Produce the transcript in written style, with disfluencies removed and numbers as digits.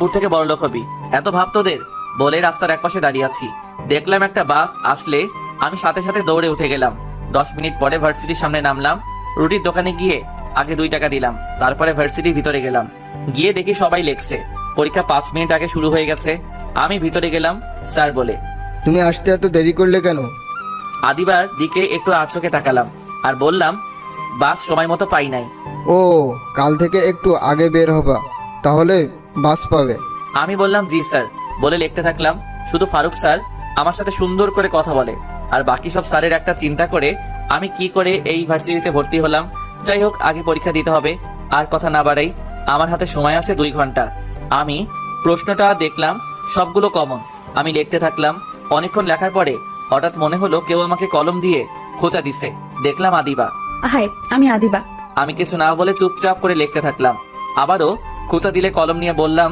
পুর থেকে বড়লোক হবি, এত ভাব তোদের? বলে রাস্তার একপাশে দাঁড়িয়ে আছি। দেখলাম একটা বাস আসলে আমি সাথে সাথে দৌড়ে উঠে গেলাম। 10 মিনিট পরে ভার্সিটির সামনে নামলাম। রুটির দোকানে গিয়ে আগে 2 টাকা দিলাম, তারপরে ভার্সিটির ভিতরে গেলাম। গিয়ে দেখি সবাই লেখছে। পরীক্ষা 5 মিনিট আগে শুরু হয়ে গেছে। আমি ভিতরে গেলাম স্যার বলে। তুমি আসতে এত দেরি করলে কেন? আদিবার দিকে একটু আর চোখে তাকালাম আর বললাম, বাস সময় মতো পাই নাই। ও, কাল থেকে একটু আগে বের হবা, তাহলে বাস পাবে। আমি বললাম জি স্যার বলে লিখতে থাকলাম। শুধু ফারুক স্যার আমার সাথে সুন্দর করে কথা বলে, আর বাকি সব স্যারের একটা চিন্তা করে আমি কি করে এই ভার্সিটিতে ভর্তি হলাম। যাই হোক, আগে পরীক্ষা দিতে হবে। আর কথা না বাড়াই, আমার হাতে সময় আছে 2 ঘন্টা। আমি প্রশ্নটা দেখলাম সবগুলো কমন। আমি লিখতে থাকলাম। অনেকক্ষণ লেখার পরে হঠাৎ মনে হলো কেউ আমাকে কলম দিয়ে খোঁচা দিছে। দেখলাম আদিবা। হাই, আমি আদিবা। আমি কিছু না বলে চুপচাপ করে লিখতে থাকলাম। আবারও খোঁচা দিলে কলম নিয়ে বললাম,